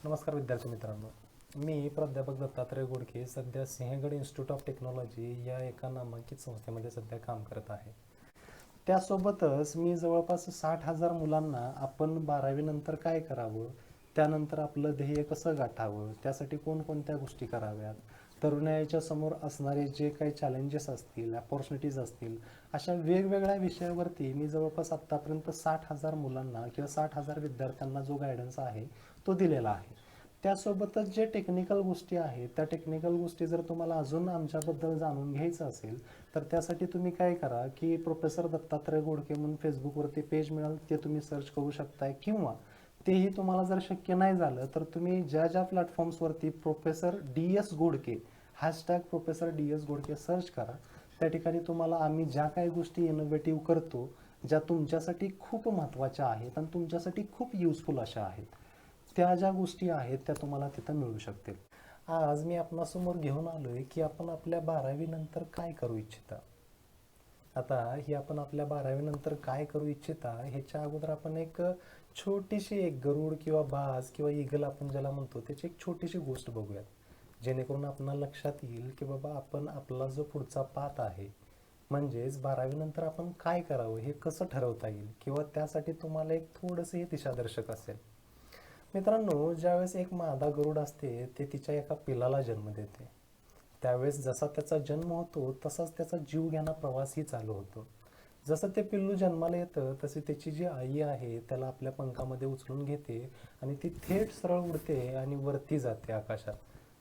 नमस्कार विद्यार्थी मित्रांनो, मी प्राध्यापक दत्तात्रय गोडके सध्या सिंहगड इन्स्टिट्यूट ऑफ टेक्नॉलॉजी या एका नामांकित संस्थेमध्ये सध्या काम करत आहे. त्यासोबतच मी जवळपास 60,000 मुलांना आपण 12वी नंतर काय करावं, त्यानंतर आपलं ध्येय कसं गाठावं, त्यासाठी कोणकोणत्या गोष्टी कराव्यात, तरुणाईच्या समोर असणारे जे काही चॅलेंजेस असतील, अपॉर्च्युनिटीज असतील, अशा वेगवेगळ्या विषयावरती मी जवळपास आत्तापर्यंत 60,000 मुलांना किंवा 60,000 विद्यार्थ्यांना जो गायडन्स आहे तो दिलेला आहे. त्यासोबतच जे टेक्निकल गोष्टी आहेत त्या टेक्निकल गोष्टी जर तुम्हाला अजून आमच्याबद्दल जाणून घ्यायचं असेल तर त्यासाठी तुम्ही काय करा की प्रोफेसर दत्तात्रय गोडके म्हणून फेसबुकवरती पेज मिळेल, ते तुम्ही सर्च करू शकताय. किंवा तेही तुम्हाला जर शक्य नाही झालं तर तुम्ही ज्या ज्या प्लॅटफॉर्म्सवरती professor DS Godke professor DS Godke search करा. त्या ठिकाणी तुम्हाला आम्ही ज्या काही गोष्टी इनोव्हेटिव्ह करतो, ज्या तुमच्यासाठी खूप महत्त्वाच्या आहेत आणि तुमच्यासाठी खूप युजफुल अशा आहेत, त्या ज्या गोष्टी आहेत त्या तुम्हाला तिथं मिळू शकतील. आज मी आपणासमोर घेऊन आलोय की आपण आपल्या 12वी नंतर काय करू इच्छिता. आता ही आपण आपल्या 12वी नंतर काय करू इच्छिता ह्याच्या अगोदर आपण एक छोटीशी एक गरुड किंवा बाज किंवा ईगल आपण ज्याला म्हणतो त्याची एक छोटीशी गोष्ट बघूयात, जेणेकरून आपणाला लक्षात येईल की बाबा आपण आपला जो पुढचा पाथ आहे म्हणजेच 12वी नंतर आपण काय करावं हे कसं ठरवता येईल किंवा त्यासाठी तुम्हाला एक थोडंसं हे दिशादर्शक असेल. मित्रांनो, ज्यावेळेस एक मादा गरुड असते ते तिच्या एका पिल्लाला जन्म देते, त्यावेळेस जसा त्याचा जन्म होतो तसाच त्याचा जीव घेणा प्रवासही चालू होतो. जसं ते पिल्लू जन्माला येतं तशी त्याची जी आई आहे त्याला आपल्या पंखामध्ये उचलून घेते आणि ती थेट सरळ उडते आणि वरती जाते आकाशात.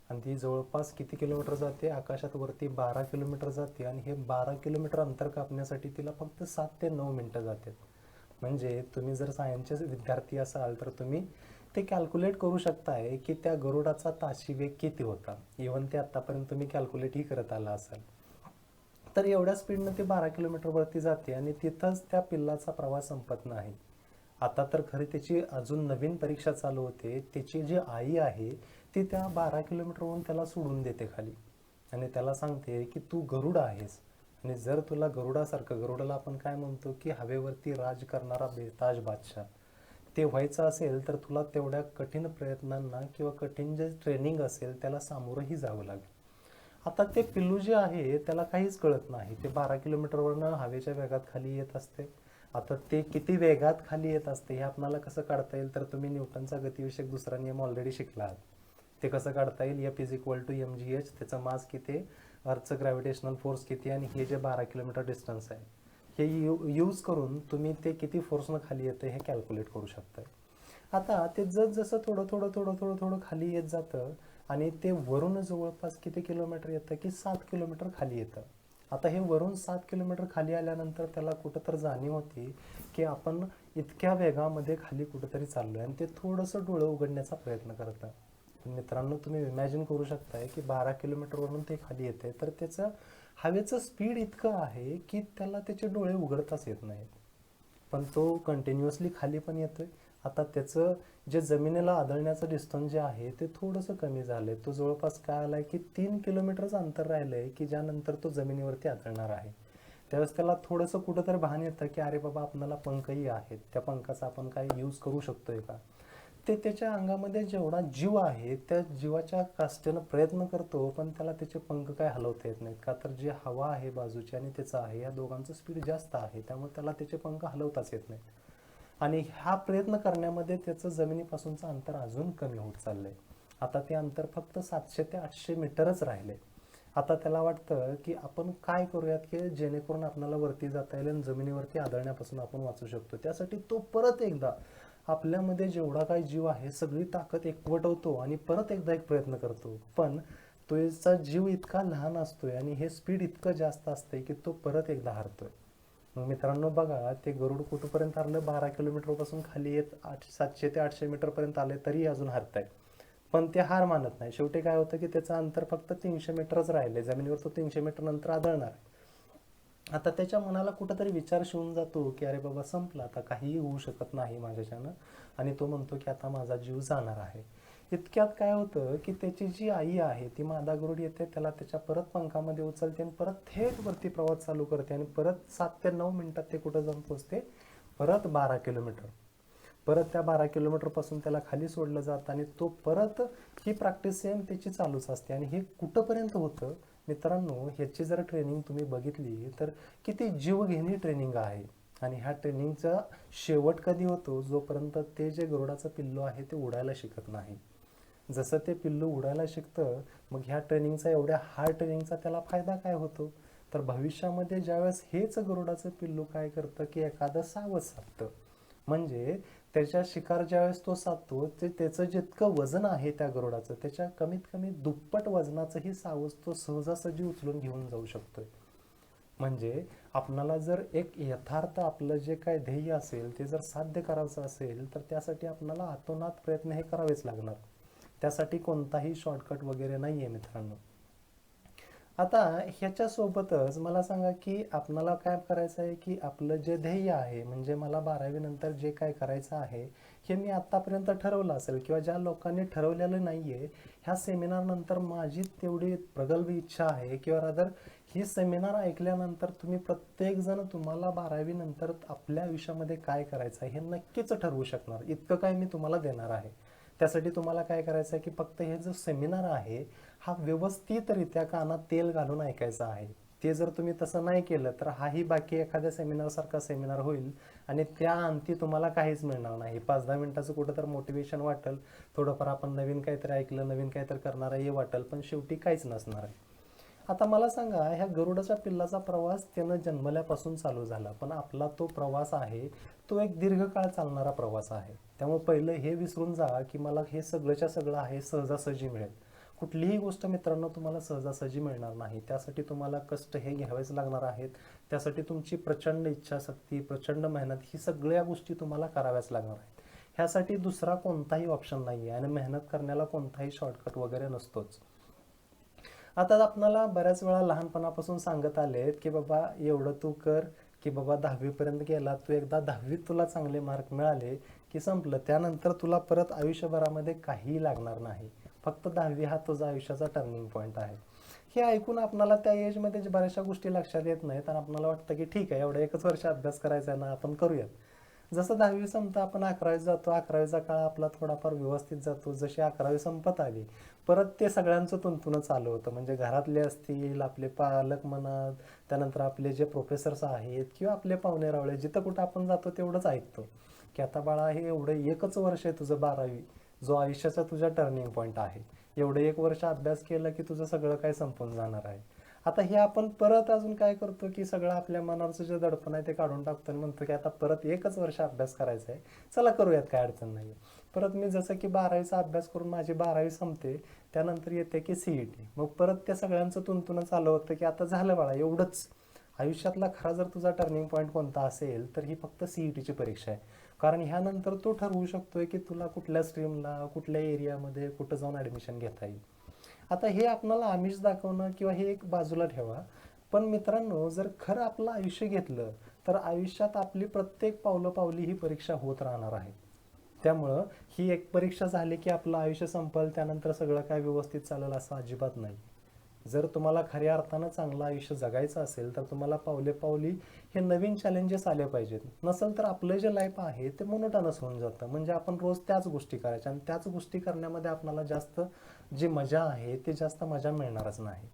आणि ती जवळपास किती किलोमीटर जाते आकाशात? वरती 12 किलोमीटर जाते. आणि हे 12 किलोमीटर अंतर कापण्यासाठी तिला फक्त 7 ते 9 मिनटं जातात. म्हणजे तुम्ही जर सायन्सचे विद्यार्थी असाल तर तुम्ही ते कॅल्क्युलेट करू शकताय की त्या गरुडाचा ताशी वेग किती होता. इव्हन ते आतापर्यंत तुम्ही कॅल्क्युलेटही करत आला असाल. तर एवढ्या स्पीडनं ते 12 किलोमीटर वरती जाते आणि तिथंच त्या पिल्लाचा प्रवास संपत नाही. आता तर खरी त्याची अजून नवीन परीक्षा चालू होते. त्याची जी आई आहे ती त्या 12 किलोमीटरवरून त्याला सोडून देते खाली आणि त्याला सांगते की तू गरुड आहेस आणि जर तुला गरुडासारखं, गरुडाला आपण काय म्हणतो की हवेवरती राज करणारा बेताज बादशाह, ते व्हायचं असेल तर तुला तेवढ्या कठीण प्रयत्नांना किंवा कठीण जे ट्रेनिंग असेल त्याला सामोरंही जावं लागेल. आता ते पिल्लू जे आहे त्याला काहीच कळत नाही. ते 12 किलोमीटरवरनं हवेच्या वेगात खाली येत असते. आता ते किती वेगात खाली येत असते हे आपल्याला कसं काढता येईल तर तुम्ही न्यूटनचा गतिविषयक दुसरा नियम ऑलरेडी शिकला आहात. ते कसं काढता येईल? F=mgh, त्याचा मास किती, अर्थचं ग्रॅव्हिटेशनल फोर्स किती आणि हे जे 12 किलोमीटर डिस्टन्स आहे हे यूज करून तुम्ही ते किती फोर्सनं खाली येतं हे कॅल्क्युलेट करू शकताय. आता ते जसं थोडं थोडं थोडं थोडं थोडं खाली येत जातं आणि ते वरून जवळपास किती किलोमीटर येतं की 7 किलोमीटर खाली येतं. आता हे वरून 7 किलोमीटर खाली आल्यानंतर त्याला कुठं तर जाणीव होती की आपण इतक्या वेगामध्ये खाली कुठंतरी चाललोय आणि ते थोडंसं डोळं उघडण्याचा प्रयत्न करतं. मित्रांनो, तुम्ही इमॅजिन करू शकताय की 12 किलोमीटरवरून ते खाली येते तर त्याचं हवेचं स्पीड इतकं आहे की त्याला त्याचे डोळे उघडताच येत नाहीत, पण तो कंटिन्युअसली खाली पण येतोय. आता त्याचं जे जमिनीला आदळण्याचं डिस्टन्स जे आहे ते थोडंसं कमी झालंय. तो जवळपास काय आलाय की 3 किलोमीटरचं अंतर राहिलंय की ज्यानंतर तो जमिनीवरती आदळणार आहे. त्यावेळेस त्याला थोडंसं कुठंतरी भान येतं की अरे बाबा, आपल्याला पंखही आहेत, त्या पंखाचा आपण काही यूज करू शकतोय का. ते त्याच्या अंगामध्ये जेवढा जीव आहे त्या जीवाच्या काष्टेनं प्रयत्न करतो, पण त्याला त्याचे पंख काय हलवता येत नाहीत. का तर जे हवा आहे बाजूची आणि त्याचं आहे या दोघांचं स्पीड जास्त आहे, त्यामुळे त्याला त्याचे पंख हलवताच येत नाहीत. आणि हा प्रयत्न करण्यामध्ये त्याचं जमिनीपासूनचं अंतर अजून कमी होत चाललंय. आता ते अंतर फक्त 700 ते 800 मीटरच राहिले. आता त्याला वाटतं की आपण काय करूयात की जेणेकरून आपल्याला वरती जाता येईल आणि जमिनीवरती आदळण्यापासून आपण वाचू शकतो. त्यासाठी तो परत एकदा आपल्यामध्ये जेवढा काही जीव आहे सगळी ताकद एकवटवतो आणि परत एकदा एक प्रयत्न करतो. पण त्याचा जीव इतका लहान असतोय आणि हे स्पीड इतकं जास्त असतंय की तो परत एकदा हारतोय. मग मित्रांनो बघा, ते गरुड कुठपर्यंत हरलं? 12 किलोमीटरपासून खाली येत 700 ते 800 मीटरपर्यंत आले तरी अजून हरताय. पण ते हार मानत नाही. शेवटी काय होतं की त्याचं अंतर फक्त 300 मीटरच राहिले, जमिनीवर तो 300 मीटर नंतर आदळणार. आता त्याच्या मनाला कुठंतरी विचार शिवून जातो की अरे बाबा, संपलं आता, काहीही होऊ शकत नाही माझ्याच्यानं. आणि तो म्हणतो की आता माझा जीव जाणार आहे. इतक्यात काय होतं की त्याची जी आई आहे ती मादा गरुड येते, त्याला त्याच्या परत पंखामध्ये उचलते आणि परत थेट वरती प्रवास चालू करते आणि परत 7 ते 9 मिनिटात ते कुठं जाऊन पोचते? परत 12 किलोमीटर. परत त्या 12 किलोमीटरपासून त्याला खाली सोडलं जातं आणि तो परत ही प्रॅक्टिस सेम त्याची चालूच असते. आणि हे कुठंपर्यंत होतं मित्रांनो, ह्याची जर ट्रेनिंग तुम्ही बघितली तर किती जीवघेणी ट्रेनिंग आहे. आणि ह्या ट्रेनिंगचा शेवट कधी होतो, जोपर्यंत ते जे गरुडाचं पिल्लू आहे ते उडायला शिकत नाही. जसं ते पिल्लू उडायला शिकतं, मग ह्या ट्रेनिंगचा, एवढ्या हार्ड ट्रेनिंगचा त्याला फायदा काय होतो, तर भविष्यामध्ये ज्यावेळेस हेच गरुडाचं पिल्लू काय करतं की एखादं सावज साधतं. म्हणजे त्याच्या शिकार ज्यावेळेस तो साधतो, ते त्याचं जितकं वजन आहे त्या गरुडाचं, त्याच्या कमीत कमी दुप्पट वजनाचंही सावज तो सहजासहजी उचलून घेऊन जाऊ शकतोय. म्हणजे आपणाला जर एक यथार्थ आपलं जे काय ध्येय असेल ते जर साध्य करायचं असेल, तर त्यासाठी आपणाला आतोनात प्रयत्न हे करावेच लागणार. त्यासाठी कोणताही शॉर्टकट वगैरे नाही आहे मित्रांनो. आता ह्याच्यासोबतच मला सांगा की आपणाला काय करायचं आहे की आपलं जे ध्येय आहे, म्हणजे मला 12वी नंतर जे काय करायचं आहे हे मी आत्तापर्यंत ठरवलं असेल, किंवा ज्या लोकांनी ठरवलेलं नाही आहे, ह्या सेमिनार नंतर माझी तेवढी प्रगल्भ इच्छा आहे, किंवा रादर ही सेमिनार ऐकल्यानंतर तुम्ही प्रत्येकजण तुम्हाला 12वी नंतर आपल्या आयुष्यामध्ये काय करायचं आहे हे नक्कीच ठरवू शकणार, इतकं काय मी तुम्हाला देणार आहे. त्यासाठी तुम्हाला काय करायचं आहे की फक्त हे जो सेमिनार आहे हा व्यवस्थितरित्या कानात तेल घालून ऐकायचा आहे. ते जर तुम्ही तसं नाही केलं तर हाही बाकी एखाद्या सेमिनारसारखा सेमिनार होईल आणि त्या अंती तुम्हाला काहीच मिळणार नाही. 5-10 मिनिटाचं कुठं तर मोटिवेशन वाटेल, थोडंफार आपण नवीन काहीतरी ऐकलं, नवीन काहीतरी करणार हे वाटेल, पण शेवटी काहीच नसणार आहे. आता मला सांगा, ह्या गरुडाच्या पिल्लाचा प्रवास त्यानं जन्मल्यापासून चालू झाला, पण आपला तो प्रवास आहे तो एक दीर्घकाळ चालणारा प्रवास आहे. त्यामुळे पहिलं हे विसरून जा की मला हे सगळंच्या सगळं आहे सहजासहजी मिळेल. कुठलीही गोष्ट मित्रांनो तुम्हाला सहजासहजी मिळणार नाही. त्यासाठी तुम्हाला कष्ट हे घ्यावेच लागणार आहेत. त्यासाठी तुमची प्रचंड इच्छाशक्ती, प्रचंड मेहनत, ही सगळ्या गोष्टी तुम्हाला कराव्याच लागणार आहेत. ह्यासाठी दुसरा कोणताही ऑप्शन नाही आहे आणि मेहनत करण्याला कोणताही शॉर्टकट वगैरे नसतोच. आता आपल्याला बऱ्याच वेळा लहानपणापासून सांगत आलेत की बाबा एवढं तू कर, की बाबा 10वी पर्यंत गेला तू, एकदा 10वीत तुला चांगले मार्क मिळाले की संपलं, त्यानंतर तुला परत आयुष्यभरामध्ये काहीही लागणार नाही. फक्त 10वी हा तुझा आयुष्याचा टर्निंग पॉईंट आहे. हे ऐकून आपल्याला त्या एजमध्ये बऱ्याचशा गोष्टी लक्षात येत नाहीत आणि आपल्याला वाटतं की ठीक आहे, एवढं एकच वर्ष अभ्यास करायचा आहे ना, आपण करूयात. जसं 10वी संपतं आपण 11वीत जातो, 11वीचा काळ आपला थोडाफार व्यवस्थित जातो. जशी 11वी संपत आली परत ते सगळ्यांचं तुंतुणं चालू होतं. म्हणजे घरातले असतील, आपले पालक म्हणा, त्यानंतर आपले जे प्रोफेसर्स आहेत किंवा आपले पाहुणे रावळे, जिथं कुठं आपण जातो तेवढंच ऐकतो की आता बाळा हे एवढं एकच वर्ष आहे तुझं 12वी, जो आयुष्याचा तुझा टर्निंग पॉईंट आहे. एवढं एक वर्ष अभ्यास केलं की तुझं सगळं काय संपून जाणार आहे. आता हे आपण परत अजून काय करतो की सगळं आपल्या मनाचं जे दडपण आहे ते काढून टाकतो आणि म्हणतो की आता परत एकच वर्ष अभ्यास करायचा आहे, चला करूयात, काय अडचण नाही. परत मी जसं की 12वीचा अभ्यास करून माझी 12वी संपते, त्यानंतर येते की CET. मग परत त्या सगळ्यांचं तुंतुणं चालू होतं की आता झालं बाळा एवढंच. आयुष्यातला खरा जर तुझा टर्निंग पॉईंट कोणता असेल तर ही फक्त CETची परीक्षा आहे. कारण ह्यानंतर तो ठरवू शकतोय की तुला कुठल्या स्ट्रीमला, कुठल्या एरियामध्ये कुठं जाऊन ॲडमिशन घेता येईल. आता हे आपल्याला आमिष दाखवणं किंवा हे एक बाजूला ठेवा, पण मित्रांनो जर खरं आपलं आयुष्य घेतलं तर आयुष्यात आपली प्रत्येक पावलोपावली ही परीक्षा होत राहणार आहे. त्यामुळं ही एक परीक्षा झाली की आपलं आयुष्य संपल, त्यानंतर सगळं काय व्यवस्थित चालेल असं अजिबात नाही. जर तुम्हाला खऱ्या अर्थानं चांगलं आयुष्य जगायचं असेल तर तुम्हाला पावले पावली हे नवीन चॅलेंजेस आले पाहिजेत. नसेल तर आपलं जे लाईफ आहे ते मोनोटोनस होऊन जातं. म्हणजे आपण रोज त्याच गोष्टी करायच्या आणि त्याच गोष्टी करण्यामध्ये आपल्याला जास्त जी मजा आहे ती जास्त मजा मिळणारच नाही.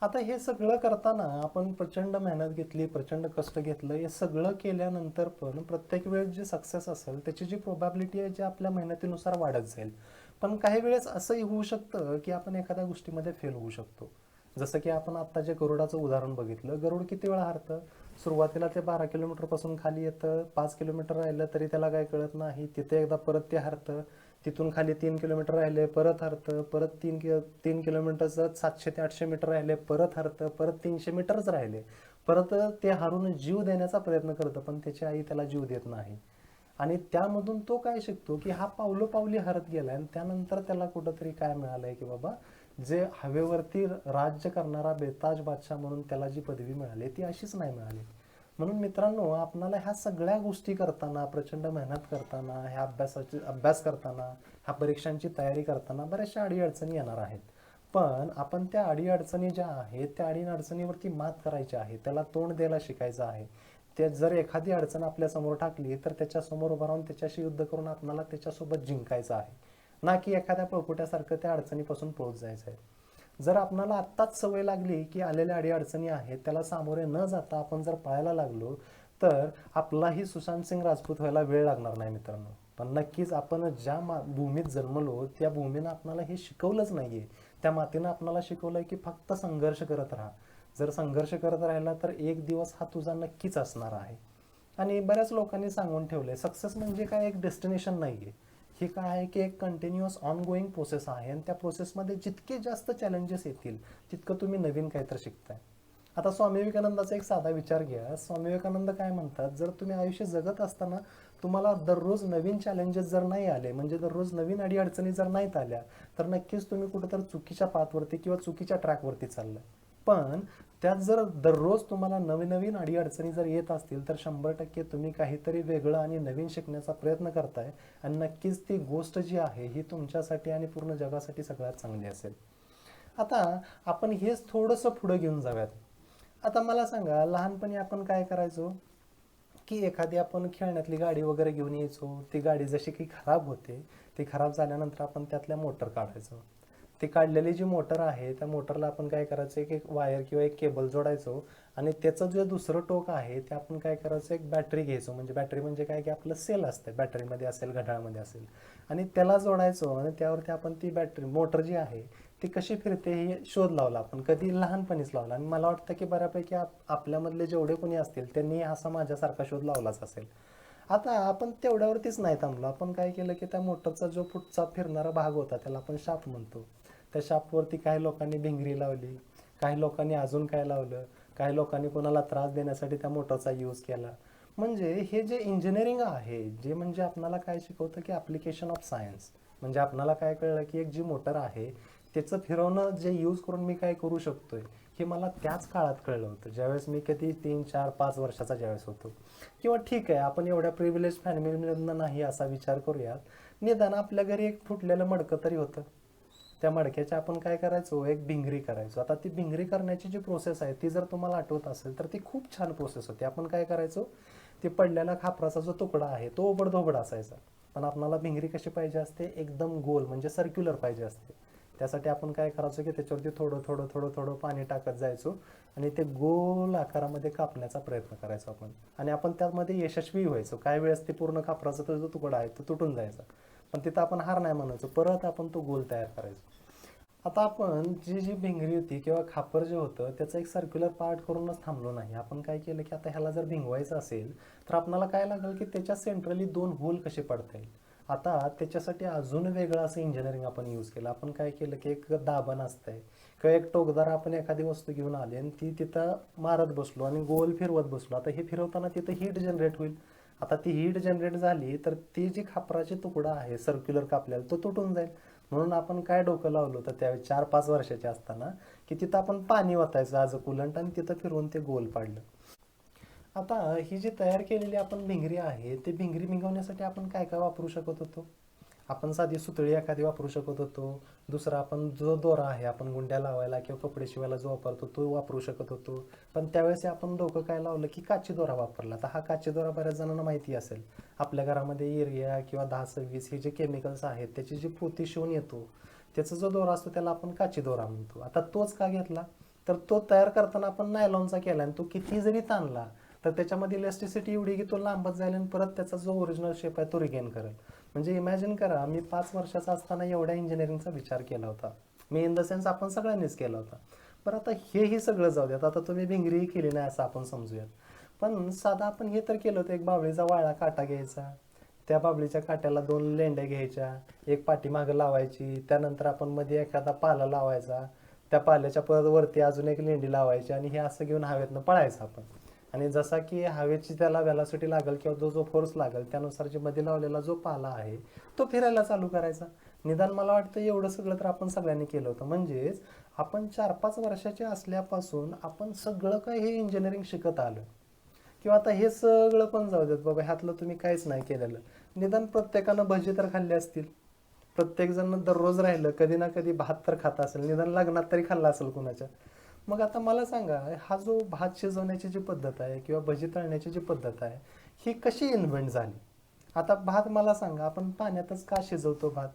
आता हे सगळं करताना आपण प्रचंड मेहनत घेतली, प्रचंड कष्ट घेतलं, हे सगळं केल्यानंतर पण प्रत्येक वेळेस जे सक्सेस असेल त्याची जी प्रोबॅबिलिटी आहे जी आपल्या मेहनतीनुसार वाढत जाईल. पण काही वेळेस असंही होऊ शकतं की आपण एखाद्या गोष्टीमध्ये फेल होऊ शकतो. जसं की आपण आत्ता जे गरुडाचं उदाहरण बघितलं, गरुड किती वेळा हारतं. सुरुवातीला ते 12 किलोमीटरपासून खाली येतं, 5 किलोमीटर राहिलं तरी त्याला काय कळत नाही, तिथे एकदा परत ते हारतं, तिथून खाली 3 किलोमीटर राहिले परत हरतं, परत 3 किलोमीटरचं 700 ते 800 मीटर राहिले परत हरतं, परत 300 मीटरच राहिले, परत ते हारून जीव देण्याचा प्रयत्न करतं, पण त्याची आई त्याला जीव देत नाही. आणि त्यामधून तो काय शिकतो की हा पावलोपावली हरत गेलाय आणि त्यानंतर त्याला कुठंतरी काय मिळालंय की बाबा जे हवेवरती राज्य करणारा बेताज बादशाह म्हणून त्याला जी पदवी मिळाली ती अशीच नाही मिळाली. म्हणून मित्रांनो आपणाला ह्या सगळ्या गोष्टी करताना, प्रचंड मेहनत करताना, ह्या अभ्यास करताना, ह्या परीक्षांची तयारी करताना बऱ्याचशा अडीअडचणी येणार आहेत. पण आपण त्या अडीअडचणी ज्या आहेत त्या अडीअडचणीवरती मात करायची आहे, त्याला तोंड द्यायला शिकायचं आहे. ते जर एखादी अडचण आपल्या समोर टाकली तर त्याच्यासमोर उभं राहून त्याच्याशी युद्ध करून आपल्याला त्याच्यासोबत जिंकायचं आहे, ना की एखाद्या पळपुट्यासारखं त्या अडचणीपासून पळत जायचं आहे. जर आपल्याला आत्ताच सवय लागली की आलेल्या अडीअडचणी आहेत त्याला सामोरे न जाता आपण जर पळायला लागलो तर आपलाही सुशांत सिंग राजपूत व्हायला वेळ लागणार नाही मित्रांनो. पण नक्कीच आपण ज्या भूमीत जन्मलो त्या भूमीनं आपल्याला हे शिकवलंच नाहीये. त्या मातीनं आपल्याला शिकवलंय की फक्त संघर्ष करत राहा. जर संघर्ष करत राहिला तर एक दिवस हा तुझा नक्कीच असणार आहे. आणि बऱ्याच लोकांनी सांगून ठेवलंय सक्सेस म्हणजे काय एक डेस्टिनेशन नाहीये. हे काय आहे की एक कंटिन्युअस ऑन गोईंग प्रोसेस आहे आणि त्या प्रोसेसमध्ये जितके जास्त चॅलेंजेस येतील तितकं तुम्ही नवीन काहीतरी शिकताय. आता स्वामी विवेकानंदाचा एक साधा विचार घ्या. स्वामी विवेकानंद काय म्हणतात, जर तुम्ही आयुष्य जगत असताना तुम्हाला दररोज नवीन चॅलेंजेस जर नाही आले, म्हणजे दररोज नवीन अडीअडचणी जर नाहीत आल्या, तर नक्कीच तुम्ही कुठेतरी चुकीच्या पाथवरती किंवा चुकीच्या ट्रॅकवरती चाललाय. पण त्यात जर दररोज तुम्हाला नवीन नवीन अडीअडचणी जर येत असतील तर 100% तुम्ही काहीतरी वेगळं आणि नवीन शिकण्याचा प्रयत्न करताय आणि नक्कीच ती गोष्ट जी आहे ही तुमच्यासाठी आणि पूर्ण जगासाठी सगळ्यात चांगली असेल. आता आपण हेच थोडंसं पुढे घेऊन जाऊयात. आता मला सांगा, लहानपणी आपण काय करायचो की एखादी आपण खेळण्यातली गाडी वगैरे घेऊन यायचो, ती गाडी जशी की खराब होते, ती खराब झाल्यानंतर आपण त्यातल्या मोटर काढायचो. ती काढलेली जी मोटर आहे त्या मोटरला आपण काय करायचं, एक वायर किंवा एक केबल जोडायचो आणि त्याचं जे दुसरं टोक आहे ते आपण काय करायचं, एक बॅटरी घ्यायचो. म्हणजे बॅटरी म्हणजे काय की आपलं सेल असते, बॅटरीमध्ये असेल घड्याळामध्ये असेल, आणि त्याला जोडायचो आणि त्यावरती आपण ती बॅटरी मोटर जी आहे ती कशी फिरते हे शोध लावला आपण, कधी लहानपणीच लावला. आणि मला वाटतं की बऱ्यापैकी आपल्यामधले जेवढे कोणी असतील त्यांनी असा माझ्यासारखा शोध लावलाच असेल. आता आपण तेवढ्यावरतीच नाही थांबलो. आपण काय केलं की त्या मोटरचा जो पुढचा फिरणारा भाग होता त्याला आपण शाफ्ट म्हणतो, त्या शाफ्टवरती काही लोकांनी भिंगरी लावली, काही लोकांनी अजून काय लावलं, काही लोकांनी कोणाला त्रास देण्यासाठी त्या मोटरचा यूज केला. म्हणजे हे जे इंजिनिअरिंग आहे, जे म्हणजे आपल्याला काय शिकवतं की ॲप्लिकेशन ऑफ सायन्स. म्हणजे आपल्याला काय कळलं की एक जी मोटर आहे त्याचं फिरवणं जे यूज करून मी काय करू शकतोय हे मला त्याच काळात कळलं होतं, ज्यावेळेस मी कधी 3 4 5 वर्षाचा ज्यावेळेस होतो. किंवा ठीक आहे, आपण एवढ्या प्रिव्हिलेज फॅमिलीमधनं नाही असा विचार करूयात, निदान आपल्या घरी एक फुटलेलं मडकं तरी होतं. त्या मडक्याच्या आपण काय करायचो, एक भिंगरी करायचो. आता ती भिंगरी करण्याची जी प्रोसेस आहे ती जर तुम्हाला आठवत असेल तर ती खूप छान प्रोसेस होती. आपण काय करायचो, ती पडलेला खापराचा जो तुकडा आहे तो ओबडधोबड असायचा, पण आपल्याला भिंगरी कशी पाहिजे असते, एकदम गोल म्हणजे सर्क्युलर पाहिजे असते. त्यासाठी आपण काय करायचो की त्याच्यावरती थोडं थोडं थोडं थोडं पाणी टाकत जायचो आणि ते गोल आकारामध्ये कापण्याचा प्रयत्न करायचो आपण. आणि आपण त्यामध्ये यशस्वी व्हायचो. काही वेळेस ते पूर्ण खापराचा तो जो तुकडा आहे तो तुटून जायचा, पण तिथं आपण हार नाही म्हणायचो, परत आपण तो गोल तयार करायचो. आता आपण जी जी भिंगरी होती किंवा खापर जे होतं त्याचं एक सर्क्युलर पार्ट करूनच थांबलो नाही. आपण काय केलं की आता ह्याला जर भिंगवायचं असेल तर आपल्याला काय लागेल की त्याच्या सेंट्रली 2 होल कसे पडता येईल. आता त्याच्यासाठी अजून वेगळं असं इंजिनिअरिंग आपण यूज केलं. आपण काय केलं की एक दाबण असतंय किंवा एक टोकदार आपण एखादी वस्तू घेऊन आली आणि ती तिथं मारत बसलो आणि गोल फिरवत बसलो. आता हे फिरवताना तिथं हीट जनरेट होईल. आता ती हीट जनरेट झाली तर ती जी खापराची तुकडा आहे सर्क्युलर कापलेला तो तुटून जाईल. म्हणून आपण काय डोकं लावलं होतं त्यावेळी 4 5 वर्षाचे असताना की तिथं आपण पाणी ओतायचं आज कुलंट आणि तिथं फिरवून ते गोल पाडलं. आता ही जी तयार केलेली आपण भिंगरी आहे ते भिंगरी भिंगवण्यासाठी आपण काय काय वापरू शकत होतो. आपण साधी सुतळी एखादी वापरू शकत होतो. दुसरा आपण जो दोरा आहे आपण गुंड्या लावायला किंवा कपडे शिवायला जो वापरतो तो वापरू शकत होतो. पण त्यावेळेस आपण डोकं काय लावलं की काची दोरा वापरला. तर हा काची दोरा बऱ्याच जणांना माहिती असेल, आपल्या घरामध्ये युरिया किंवा 10-26 हे जे केमिकल्स आहेत त्याची जी पोती शिवून येतो त्याचा जो दोरा असतो त्याला आपण काची दोरा म्हणतो. आता तोच का घेतला, तर तो तयार करताना आपण नायलॉनचा केला आणि तो किती जरी ताणला तर त्याच्यामध्ये इलेस्टिसिटी एवढी की तो लांबत जाईल आणि परत त्याचा जो ओरिजिनल शेप आहे तो रिगेन करेल. म्हणजे इमॅजिन करा, मी 5 वर्षाचा असताना एवढ्या इंजिनिअरिंगचा विचार केला होता. मी इन द सेन्स आपण सगळ्यांनीच केला होता. बरं आता हेही सगळं जाऊ द्यात, आता तुम्ही भिंगरीही केली नाही असं आपण समजूयात. पण साधा आपण हे तर केलं होतं, एक बाबळीचा वाळा काटा घ्यायचा, त्या बाबळीच्या काट्याला 2 लेंड्या घ्यायच्या, एक पाठीमागं लावायची, त्यानंतर आपण मध्ये एखादा पाला लावायचा, त्या पाल्याच्या परत वरती अजून एक लेंडी लावायची आणि हे असं घेऊन हवेतनं पळायचं आपण. आणि जसा की हवेची त्याला व्हेलॉसिटी लागेल किंवा जो जो फोर्स लागेल त्यानुसार जे मध्ये लावलेला जो पाला आहे तो फिरायला चालू करायचा. निदान मला वाटतं एवढं सगळं तर आपण सगळ्यांनी केलं होतं. म्हणजेच आपण 4 5 वर्षाचे असल्यापासून आपण सगळं काही हे इंजिनिअरिंग शिकत आलो. किंवा आता हे सगळं पण जाऊ देत बाबा, ह्यातलं तुम्ही काहीच नाही केलेलं, निदान प्रत्येकानं भजी तर खाल्ली असतील, प्रत्येक जण दररोज राहिलं कधी ना कधी भात तर खात असेल, निदान लग्नात तरी खाल्ला असेल कुणाच्या. मग आता मला सांगा, हा जो भात शिजवण्याची जी पद्धत आहे किंवा भजी तळण्याची जी पद्धत आहे, ही कशी इन्व्हेंट झाली? आता भात मला सांगा, आपण पाण्यातच का शिजवतो भात?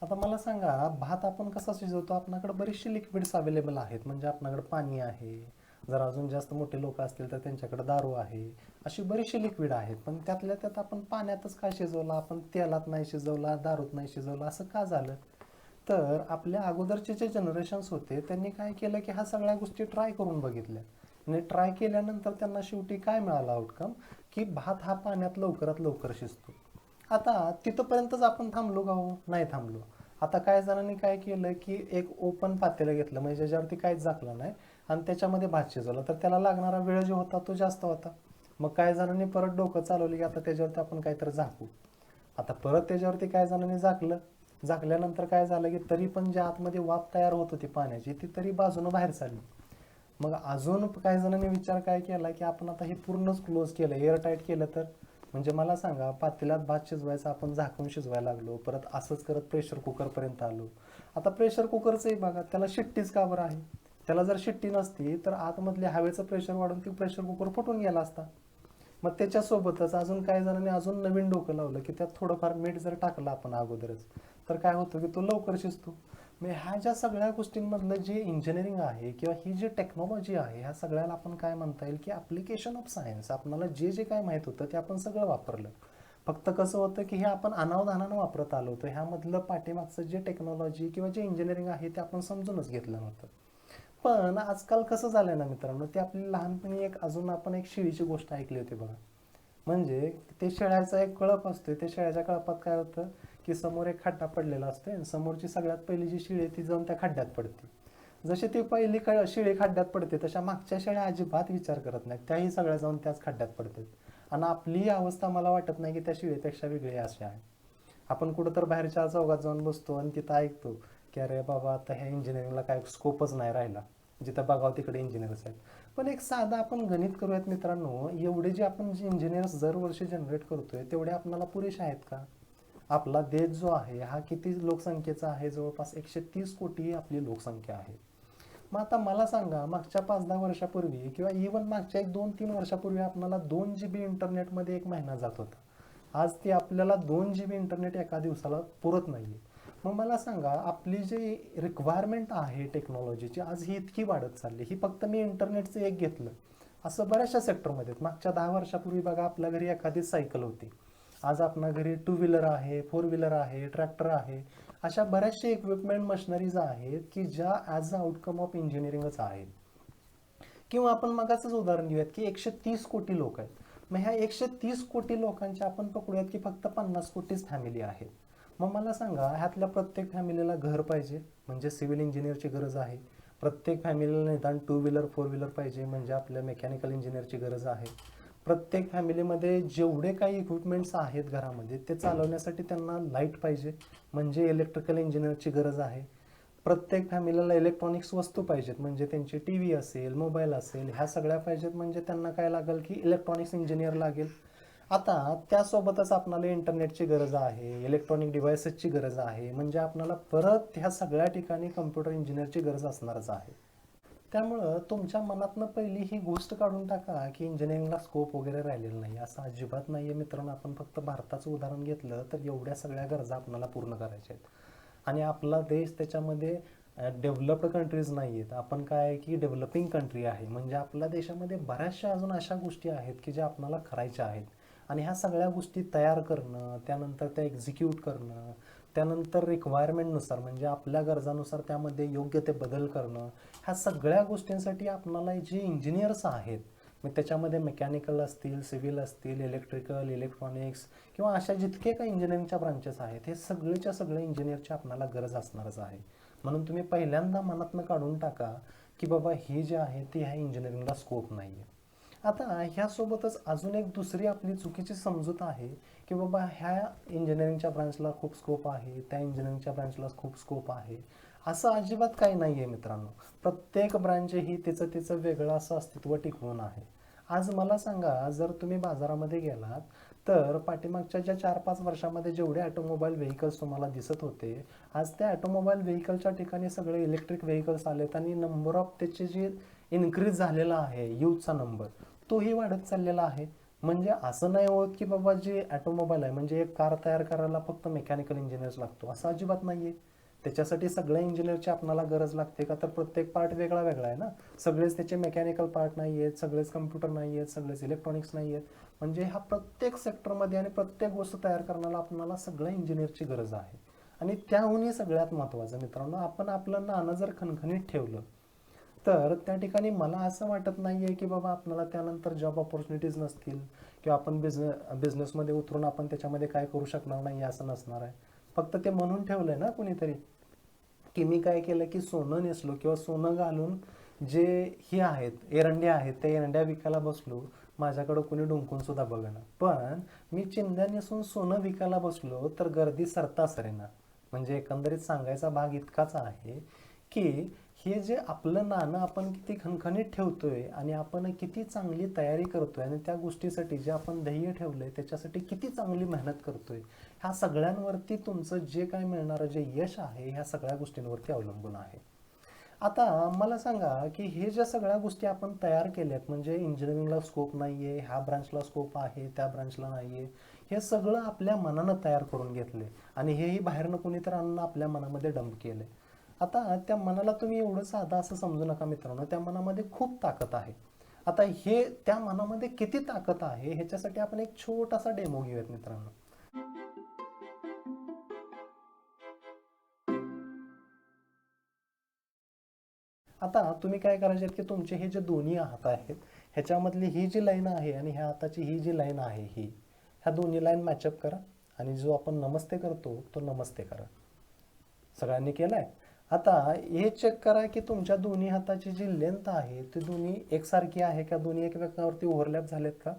आता मला सांगा, भात आपण कसा शिजवतो? आपल्याकडे बरीचशी लिक्विड्स अवेलेबल आहेत. म्हणजे आपल्याकडे पाणी आहे, जर अजून जास्त मोठे लोक असतील तर त्यांच्याकडे दारू आहे, अशी बरीचशी लिक्विड आहेत. पण त्यातल्या त्यात आपण पाण्यातच का शिजवला? आपण तेलात नाही शिजवला, दारूत नाही शिजवला, असं का झालं? तर आपल्या अगोदरचे जे जनरेशन्स होते त्यांनी काय केलं की ह्या सगळ्या गोष्टी ट्राय करून बघितल्या, आणि ट्राय केल्यानंतर त्यांना शेवटी काय मिळालं आउटकम, की भात हा पाण्यात लवकरात लवकर शिजतो. आता तिथपर्यंतच आपण थांबलो का हो? नाही थांबलो. आता काय जणांनी काय केलं की एक ओपन पातेलं घेतलं, म्हणजे ज्याच्यावरती काहीच झाकलं नाही, आणि त्याच्यामध्ये भात शिजवला, तर त्याला लागणारा वेळ जो होता तो जास्त होता. मग काय जणांनी परत डोकं चालवलं की आता त्याच्यावरती आपण काहीतरी झाकू. आता परत त्याच्यावरती काय जणांनी झाकलं, झाकल्यानंतर काय झालं की तरी पण ज्या आतमध्ये वाफ तयार होत होती पाण्याची ती तरी बाजूनं बाहेर चालली. मग अजून काही जणांनी विचार काय केला की आपण आता हे पूर्णच क्लोज केलं, एअर टाईट केलं तर, म्हणजे मला सांगा, पातेल्यात भात शिजवायचा आपण झाकून शिजवायला लागलो, परत असंच करत प्रेशर कुकरपर्यंत आलो. आता प्रेशर कुकरचंही बघा, त्याला शिट्टीच का बरं आहे? त्याला जर शिट्टी नसती तर आतमधल्या हवेचं प्रेशर वाढून ती प्रेशर कुकर फुटून गेला असता. मग त्याच्यासोबतच अजून काही जणांनी अजून नवीन डोकं लावलं की त्यात थोडंफार मीठ जर टाकलं आपण अगोदरच, तर काय होतं की तो लवकर शिजतो. मग ह्या ज्या सगळ्या गोष्टींमधलं जे इंजिनिअरिंग आहे किंवा ही जी टेक्नॉलॉजी आहे, ह्या सगळ्याला आपण काय म्हणता येईल की ॲप्लिकेशन ऑफ सायन्स. आपल्याला जे जे काय माहीत होतं ते आपण सगळं वापरलं. फक्त कसं होतं की हे आपण अनावधानानं वापरत आलो होतो, ह्यामधलं पाठीमागचं जे टेक्नॉलॉजी किंवा जे इंजिनिअरिंग आहे ते आपण समजूनच घेतलं नव्हतं. पण आजकाल कसं झालंय ना मित्रांनो, ते आपली लहानपणी एक अजून आपण एक शेळीची गोष्ट ऐकली होती बघा. म्हणजे ते शेळ्याचा एक कळप असतो, त्या शेळ्याच्या कळपात काय होतं की समोर एक खड्डा पडलेला असतो आणि समोरची सगळ्यात पहिली जी शेळी आहे ती जाऊन त्या खड्ड्यात पडते. जशी ती पहिली शेळी खड्ड्यात पडते तशा मागच्या शेळ्या अजिबात विचार करत नाहीत, त्याही सगळ्या जाऊन त्याच खड्ड्यात पडतात. आणि आपली अवस्था मला वाटत नाही की त्या शेळीपेक्षा वेगळी अशी आहे. आपण कुठं तर बाहेरच्या चौकात जाऊन बसतो आणि तिथं ऐकतो की अरे बाबा आता ह्या इंजिनिअरिंगला काय स्कोपच नाही राहिला, जिथं बघावं तिकडे इंजिनियर्स आहेत. पण एक साधा आपण गणित करूयात मित्रांनो, एवढे जे आपण जे इंजिनियर्स दरवर्षी जनरेट करतोय तेवढे आपल्याला पुरेसे आहेत का? आपला देश जो आहे हा किती लोकसंख्येचा आहे? जवळपास 130 कोटी आपली लोकसंख्या आहे. मग आता मला सांगा, मागच्या 5-10 वर्षापूर्वी किंवा इव्हन मागच्या 1-2-3 वर्षापूर्वी आपल्याला 2 GB इंटरनेटमध्ये एक महिना जात होता. आज ते आपल्याला 2 GB इंटरनेट एका दिवसाला पुरत नाहीये. मग मला सांगा, आपली जी रिक्वायरमेंट आहे टेक्नॉलॉजीची आज ही इतकी वाढत चालली. ही फक्त मी इंटरनेटचं एक घेतलं, असं बऱ्याचशा सेक्टरमध्ये मागच्या 10 वर्षापूर्वी बघा, आपल्या घरी एखादी सायकल होती, आज आपल्या घरी 2 व्हीलर आहे, 4 व्हीलर आहे, ट्रॅक्टर आहे. अशा बऱ्याचशा इक्विपमेंट मशिनरीज आहेत की ज्या ॲज अ आउटकम ऑफ इंजिनिअरिंगच आहेत. किंवा आपण मगाचंच उदाहरण घेऊयात की 130 कोटी लोक आहेत. मग ह्या 130 कोटी लोकांच्या आपण पकडूयात की फक्त 50 कोटीच फॅमिली आहेत. मग मला सांगा, ह्यातल्या प्रत्येक फॅमिलीला घर पाहिजे, म्हणजे सिव्हिल इंजिनियरची गरज आहे. प्रत्येक फॅमिलीला निदान 2 व्हीलर 4 व्हीलर पाहिजे, म्हणजे आपल्या मेकॅनिकल इंजिनियरची गरज आहे. प्रत्येक फॅमिलीमध्ये जेवढे काही इक्विपमेंट्स आहेत घरामध्ये ते चालवण्यासाठी त्यांना लाईट पाहिजे, म्हणजे इलेक्ट्रिकल इंजिनियरची गरज आहे. प्रत्येक फॅमिलीला इलेक्ट्रॉनिक्स वस्तू पाहिजेत, म्हणजे त्यांची टी व्ही असेल, मोबाईल असेल, ह्या सगळ्या पाहिजेत, म्हणजे त्यांना काय लागेल की इलेक्ट्रॉनिक्स इंजिनियर लागेल. आता त्यासोबतच आपल्याला इंटरनेटची गरज आहे, इलेक्ट्रॉनिक डिव्हायसेसची गरज आहे, म्हणजे आपल्याला परत ह्या सगळ्या ठिकाणी कम्प्युटर इंजिनियरची गरज असणारच आहे. त्यामुळं तुमच्या मनातनं पहिली ही गोष्ट काढून टाका की इंजिनिअरिंगला स्कोप वगैरे राहिलेला नाही. असं अजिबात नाही आहे मित्रांनो. आपण फक्त भारताचं उदाहरण घेतलं तर एवढ्या सगळ्या गरजा आपल्याला पूर्ण करायच्या आहेत. आणि आपला देश त्याच्यामध्ये डेव्हलप्ड कंट्रीज नाही आहेत, आपण काय आहे की डेव्हलपिंग कंट्री आहे. म्हणजे आपल्या देशामध्ये बऱ्याचशा अजून अशा गोष्टी आहेत की ज्या आपल्याला करायच्या आहेत. आणि ह्या सगळ्या गोष्टी तयार करणं, त्यानंतर त्या एक्झिक्यूट करणं, त्यानंतर रिक्वायरमेंटनुसार म्हणजे आपल्या गरजानुसार त्यामध्ये योग्य ते बदल करणं, ह्या सगळ्या गोष्टींसाठी आपल्याला जे इंजिनियर्स आहेत, मग त्याच्यामध्ये मेकॅनिकल असतील, सिव्हिल असतील, इलेक्ट्रिकल, इलेक्ट्रॉनिक्स किंवा अशा जितके काही इंजिनिअरिंगच्या ब्रांचेस आहेत, हे सगळेच्या सगळे इंजिनियरची आपल्याला गरज असणारच आहे. म्हणून तुम्ही पहिल्यांदा मनातनं काढून टाका की बाबा हे जे आहे ते ह्या इंजिनिअरिंगला स्कोप नाही आहे. आता ह्यासोबतच अजून एक दुसरी आपली चुकीची समजूत आहे की बाबा ह्या इंजिनिअरिंगच्या ब्रांचला खूप स्कोप आहे, त्या इंजिनिअरिंगच्या ब्रांचला खूप स्कोप आहे. असं अजिबात काही नाही आहे मित्रांनो. प्रत्येक ब्रांच ही तिचं तिचं वेगळं असं अस्तित्व टिकवून आहे. आज मला सांगा, जर तुम्ही बाजारामध्ये गेलात तर पाठीमागच्या ज्या 4-5 वर्षामध्ये जेवढे ऑटोमोबाईल व्हेकल्स तुम्हाला दिसत होते, आज त्या ऑटोमोबाईल व्हेकलच्या ठिकाणी सगळे इलेक्ट्रिक व्हेकल्स आलेत आणि नंबर ऑफ त्याचे जे इन्क्रीज झालेला आहे यूथचा नंबर, तोही वाढत चाललेला आहे. म्हणजे असं नाही होत की बाबा जे ऑटोमोबाईल आहे म्हणजे एक कार तयार करायला फक्त मेकॅनिकल इंजिनियर्स लागतो, असं अजिबात नाही आहे. त्याच्यासाठी सगळ्या इंजिनियरची आपल्याला गरज लागते का? तर प्रत्येक पार्ट वेगळा वेगळा आहे ना. सगळेच त्याचे मेकॅनिकल पार्ट नाही आहेत, सगळेच कम्प्युटर नाही आहेत, सगळेच इलेक्ट्रॉनिक्स नाही आहेत. म्हणजे हा प्रत्येक सेक्टरमध्ये आणि प्रत्येक गोष्ट तयार करण्याला आपल्याला सगळ्या इंजिनियरची गरज आहे. आणि त्याहूनही सगळ्यात महत्त्वाचं मित्रांनो, आपण आपलं नाणं जर खणखणीत ठेवलं तर त्या ठिकाणी मला असं वाटत नाही आहे की बाबा आपल्याला त्यानंतर जॉब ऑपॉर्च्युनिटीज नसतील किंवा आपण बिझनेसमध्ये उतरून आपण त्याच्यामध्ये काय करू शकणार नाही असं नसणार आहे. फक्त ते म्हणून ठेवलं आहे ना कुणीतरी की मी काय केलं की सोनं नेसलो किंवा सोनं घालून जे हे आहेत एरंड्या आहेत त्या एरंड्या विकायला बसलो, माझ्याकडं कुणी डुंकून सुद्धा बघणार. पण मी चिंध्या नेसून सोनं विकायला बसलो तर गर्दी सरता सरेना. म्हणजे एकंदरीत सांगायचा भाग इतकाच आहे की हे जे आपलं नाणं आपण किती खणखणीत ठेवतोय आणि आपण किती चांगली तयारी करतोय आणि त्या गोष्टीसाठी जे आपण ध्येय ठेवलंय त्याच्यासाठी किती चांगली मेहनत करतोय, ह्या सगळ्यांवरती तुमचं जे काय मिळणारं जे यश आहे ह्या सगळ्या गोष्टींवरती अवलंबून आहे. आता मला सांगा की हे ज्या सगळ्या गोष्टी आपण तयार केल्यात म्हणजे इंजिनिअरिंगला स्कोप नाही आहे, ह्या ब्रांचला स्कोप आहे, त्या ब्रांचला नाही आहे, हे सगळं आपल्या मनानं तयार करून घेतले आणि हेही बाहेरनं कोणीतरी आणून आपल्या मनामध्ये डंप केले. आता त्या मनाला तुम्ही एवढं साधं असं समजू नका मित्रांनो, त्या मनामध्ये खूप ताकद आहे. आता हे त्या मनामध्ये किती ताकद आहे ह्याच्यासाठी आपण एक छोटासा डेमो घेऊयात मित्रांनो. आता तुम्ही काय करायचे की तुमचे हे जे दोन्ही हात आहेत ह्याच्यामधली ही जी लाईन आहे आणि ह्या हाताची ही जी लाईन आहे ही, ह्या दोन्ही लाईन मॅचअप करा आणि जो आपण नमस्ते करतो तो नमस्ते करा. सगळ्यांनी केलाय? आता हे चेक करा की तुमच्या दोन्ही हाताची जी लेंथ आहे ती दोन्ही एकसारखी आहे का? दोन्ही एकमेकांवरती ओव्हरलॅप झालेत का?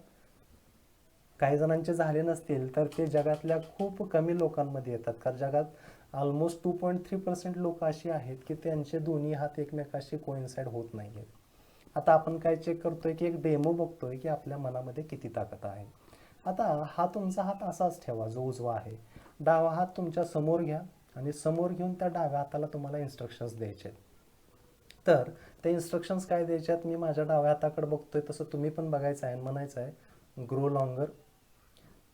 काही जणांचे झाले नसतील तर ते जगातल्या खूप कमी लोकांमध्ये येतात, कारण जगात ऑलमोस्ट 2.3% लोक अशी आहेत की त्यांचे दोन्ही हात एकमेकाशी कोइन्साइड होत नाही आहेत. आता आपण काय चेक करतोय की एक डेमो बघतोय की आपल्या मनामध्ये किती ताकद आहे. आता हा तुमचा हात असाच ठेवा जो उजवा आहे, डावा हात तुमच्या समोर घ्या आणि समोर घेऊन त्या डाव्या हाताला तुम्हाला इन्स्ट्रक्शन्स द्यायचे आहेत. तर ते इन्स्ट्रक्शन्स काय द्यायचे आहेत, मी माझ्या डाव्या हाताकडे बघतोय तसं तुम्ही पण बघायचं आहे आणि म्हणायचं आहे grow longer,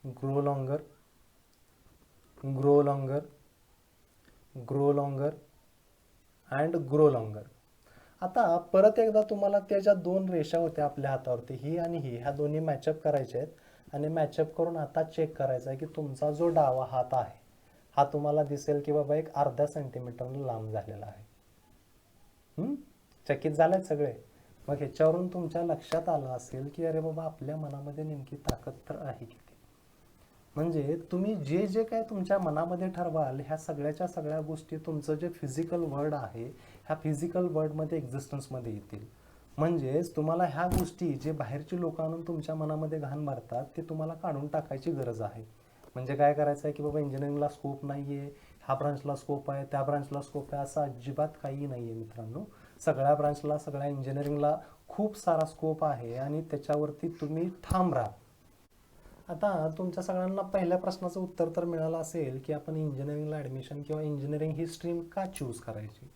grow longer, grow longer, grow longer and grow longer. आता परत एकदा तुम्हाला त्याच्या दोन रेषा होत्या आपल्या हातावरती, ही आणि ही, ह्या दोन्ही मॅचअप करायच्या आहेत आणि मॅचअप करून आता चेक करायचा आहे की तुमचा जो डावा हात आहे हा तुम्हाला दिसेल की बाबा एक अर्ध्या सेंटीमीटरनं लांब झालेला आहे. चकित झालेत सगळे? मग ह्याच्यावरून तुमच्या लक्षात आलं असेल की अरे बाबा आपल्या मनामध्ये नेमकी ताकद तर आहे किती. म्हणजे तुम्ही जे जे काय तुमच्या मनामध्ये ठरवाल ह्या सगळ्याच्या सगळ्या गोष्टी तुमचं जे फिजिकल वर्ल्ड आहे ह्या फिजिकल वर्ल्डमध्ये एक्झिस्टन्समध्ये येतील. म्हणजेच तुम्हाला ह्या गोष्टी जे बाहेरची लोक आणून तुमच्या मनामध्ये घाण मारतात ते तुम्हाला काढून टाकायची गरज आहे. म्हणजे काय करायचं आहे की बाबा इंजिनिअरिंगला स्कोप नाही आहे, ह्या ब्रांचला स्कोप आहे, त्या ब्रांचला स्कोप आहे, असं अजिबात काही नाही आहे मित्रांनो. सगळ्या ब्रांचला सगळ्या इंजिनिअरिंगला खूप सारा स्कोप आहे आणि त्याच्यावरती तुम्ही ठाम राहा. आता तुमच्या सगळ्यांना पहिल्या प्रश्नाचं उत्तर तर मिळालं असेल की आपण इंजिनिअरिंगला ॲडमिशन किंवा इंजिनिअरिंग ही स्ट्रीम का चूज करायची.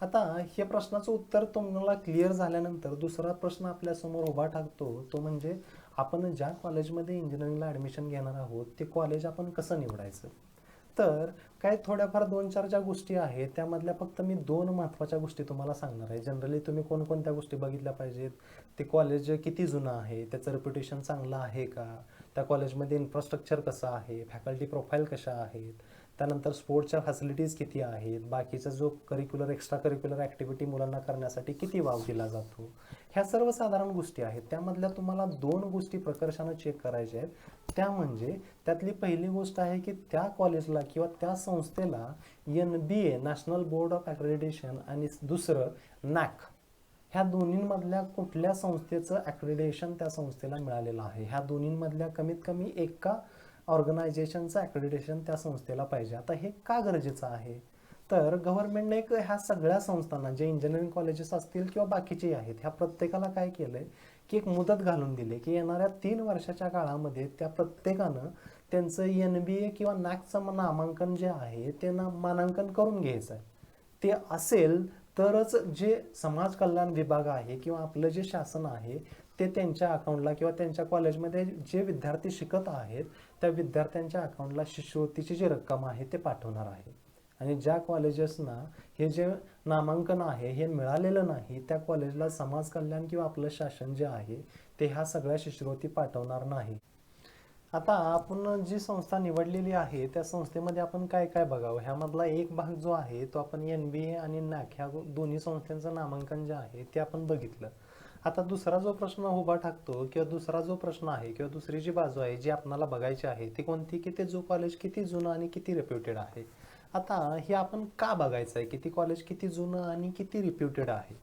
आता हे प्रश्नाचं उत्तर तुम्हाला क्लिअर झाल्यानंतर दुसरा प्रश्न आपल्यासमोर उभा टाकतो तो म्हणजे आपण ज्या कॉलेजमध्ये इंजिनिअरिंगला ॲडमिशन घेणार आहोत ते कॉलेज आपण कसं निवडायचं. तर काय थोड्याफार 2-4 ज्या गोष्टी आहेत त्यामधल्या फक्त मी 2 महत्त्वाच्या गोष्टी तुम्हाला सांगणार आहे. जनरली तुम्ही कोणकोणत्या गोष्टी बघितल्या पाहिजेत, ते कॉलेज किती जुनं आहे, त्याचं रेप्युटेशन चांगलं आहे का, त्या कॉलेजमध्ये इन्फ्रास्ट्रक्चर कसं आहे, फॅकल्टी प्रोफाईल कशा आहेत, त्यानंतर स्पोर्ट्सच्या फॅसिलिटीज किती आहेत, बाकीचा जो करिक्युलर एक्स्ट्रा करिक्युलर ॲक्टिव्हिटी मुलांना करण्यासाठी किती वाव दिला जातो, ह्या सर्वसाधारण गोष्टी आहेत. त्यामधल्या तुम्हाला 2 गोष्टी प्रकर्षानं चेक करायच्या आहेत. त्या म्हणजे त्यातली पहिली गोष्ट आहे की त्या कॉलेजला किंवा त्या संस्थेला NBA national board of accreditation आणि दुसरं NAAC ह्या दोन्हींमधल्या कुठल्या संस्थेचं ॲक्रेडिटेशन त्या संस्थेला मिळालेलं आहे. ह्या दोन्हींमधल्या कमीत कमी एका ऑर्गनायझेशनचं ॲक्रेडिटेशन त्या संस्थेला पाहिजे. आता हे का गरजेचं आहे, तर गव्हर्नमेंटने ह्या सगळ्या संस्थांना जे इंजिनिअरिंग कॉलेजेस असतील किंवा बाकीचेही आहेत ह्या प्रत्येकाला काय केलं आहे की एक मुदत घालून दिली की येणाऱ्या 3 वर्षाच्या काळामध्ये त्या प्रत्येकानं त्यांचं NBA किंवा नॅकचं नामांकन जे आहे ते मानांकन करून घ्यायचं आहे. ते असेल तरच जे समाज कल्याण विभाग आहे किंवा आपलं जे शासन आहे ते त्यांच्या अकाउंटला किंवा त्यांच्या कॉलेजमध्ये जे विद्यार्थी शिकत आहेत त्या विद्यार्थ्यांच्या अकाउंटला शिष्यवृत्तीची जी रक्कम आहे ते पाठवणार आहे. आणि ज्या कॉलेजेसना हे जे नामांकन आहे हे मिळालेलं नाही त्या कॉलेजला समाज कल्याण किंवा आपलं शासन जे आहे ते ह्या सगळ्या शिष्यवृत्ती पाठवणार नाही. आता आपण जी संस्था निवडलेली आहे त्या संस्थेमध्ये आपण काय काय बघावं, ह्यामधला एक भाग जो आहे तो आपण NBA आणि NAC ह्या दोन्ही संस्थांचं नामांकन जे आहे ते आपण बघितलं. आता दुसरा जो प्रश्न उभा टाकतो किंवा दुसरा जो प्रश्न आहे किंवा दुसरी जी बाजू आहे जी आपल्याला बघायची आहे ती कोणती, की ते जो कॉलेज किती जुनं आणि किती रेप्युटेड आहे. आता हे आपण का बघायचं आहे की ती कॉलेज किती जुनं आणि किती रिप्युटेड आहे.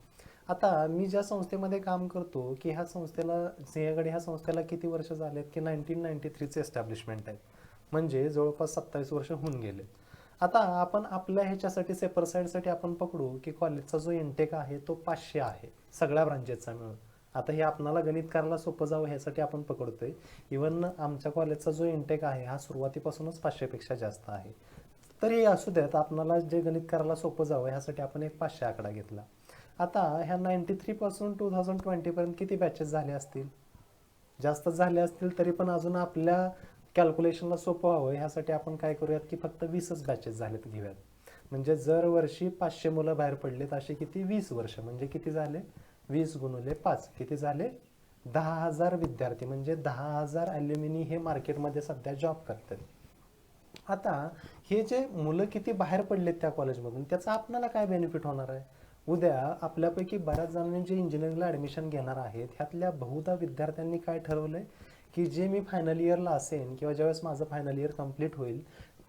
आता मी ज्या संस्थेमध्ये काम करतो की ह्या संस्थेला सिंहगड ह्या संस्थेला किती वर्ष झालेत की 1993चे एस्टॅब्लिशमेंट आहे, म्हणजे जवळपास 27 वर्ष होऊन गेले. आता आपण आपल्या ह्याच्यासाठी सेपर साईडसाठी आपण पकडू की कॉलेजचा जो इंटेक आहे तो 500 आहे सगळ्या ब्रांचेसचा मिळून. आता हे आपणाला गणित करायला सोपं जावं ह्यासाठी आपण पकडतोय. इवन आमच्या कॉलेजचा जो इंटेक आहे हा सुरुवातीपासूनच 500 पेक्षा जास्त आहे. तरी असू द्यात, आपणाला जे गणित करायला सोपं जावं ह्यासाठी आपण एक 500 आकडा घेतला. आता ह्या 93 पासून 2020 पर्यंत किती बॅचेस झाले असतील, जास्त झाले असतील, तरी पण अजून आपल्या कॅल्क्युलेशनला सोपं व्हावं ह्यासाठी आपण काय करूयात की फक्त 20च बॅचेस झालेत घेऊयात. म्हणजे जर वर्षी 500 मुलं बाहेर पडलेत असे किती 20 वर्ष, म्हणजे किती झाले 20 गुणिले 5 किती झाले 10,000 विद्यार्थी, म्हणजे 10,000 ॲल्युमिनी हे मार्केटमध्ये सध्या जॉब करतात. आता हे जे मुलं किती बाहेर पडलेत त्या कॉलेजमधून त्याचा आपल्याला काय बेनिफिट होणार आहे. उद्या आपल्यापैकी बऱ्याच जणांनी जे इंजिनिअरिंगला ॲडमिशन घेणार आहेत ह्यातल्या बहुधा विद्यार्थ्यांनी काय ठरवलं आहे की जे मी फायनल इयरला असेन किंवा ज्यावेळेस माझं फायनल इयर कंप्लीट होईल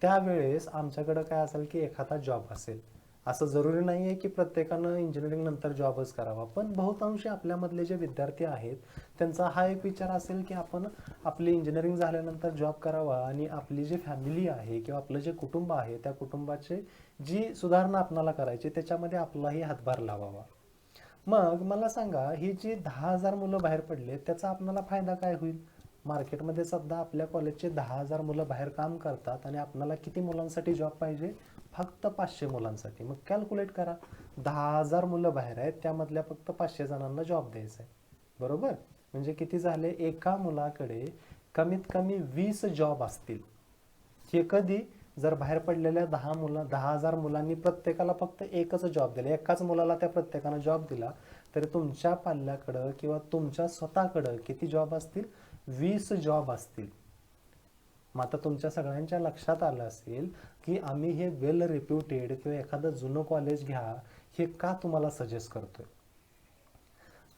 त्यावेळेस आमच्याकडं काय असेल की एखादा जॉब असेल. असं जरुरी नाही आहे की प्रत्येकानं इंजिनिअरिंग नंतर जॉबच करावा, पण बहुतांशी आपल्यामधले जे विद्यार्थी आहेत त्यांचा हा एक विचार असेल की आपण आपली इंजिनिअरिंग झाल्यानंतर जॉब करावा आणि आपली जी फॅमिली आहे किंवा आपलं जे कुटुंब आहे त्या कुटुंबाचे जी सुधारणा आपल्याला करायची त्याच्यामध्ये आपलाही हातभार लावावा. मग मला सांगा ही जी 10,000 मुलं बाहेर पडले त्याचा आपल्याला फायदा काय होईल. मार्केटमध्ये सध्या आपल्या कॉलेजचे 10,000 मुलं बाहेर काम करतात आणि आपल्याला किती मुलांसाठी जॉब पाहिजे, फक्त 500 मुलांसाठी. मग कॅल्क्युलेट करा, 10,000 मुलं बाहेर आहेत त्यामधल्या फक्त 500 जणांना जॉब द्यायचा आहे, बरोबर. म्हणजे किती झाले, एका मुलाकडे कमीत कमी 20 जॉब असतील. हे कधी, जर बाहेर पडलेल्या 10,000 मुलांनी प्रत्येकाला फक्त एकच जॉब दिला, एकाच मुलाला त्या प्रत्येकानं जॉब दिला, तर तुमच्या पाल्याकडं किंवा तुमच्या स्वतःकडं किती जॉब असतील, 20 जॉब असतील. मग आता तुमच्या सगळ्यांच्या लक्षात आलं असेल की आम्ही हे वेल रेप्युटेड किंवा एखादं जुनं कॉलेज घ्या हे का तुम्हाला सजेस्ट करतोय.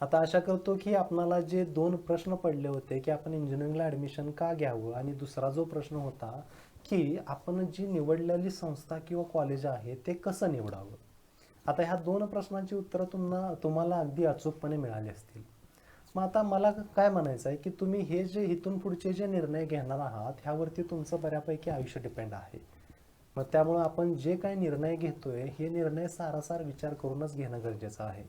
आता आशा करतो की आपणाला जे 2 प्रश्न पडले होते की आपण इंजिनिअरिंगला ॲडमिशन का घ्यावं आणि दुसरा जो प्रश्न होता की आपण जी निवडलेली संस्था किंवा कॉलेज आहे ते कसं निवडावं, आता ह्या 2 प्रश्नांची उत्तरं तुम्हाला अगदी अचूकपणे मिळाली असतील. मग आता मला काय म्हणायचं आहे की तुम्ही हे जे इथून पुढचे जे निर्णय घेणार आहात ह्यावरती तुमचं बऱ्यापैकी आयुष्य डिपेंड आहे. मग त्यामुळं आपण जे काही निर्णय घेतोय हे निर्णय सारासार विचार करूनच घेणं गरजेचं आहे.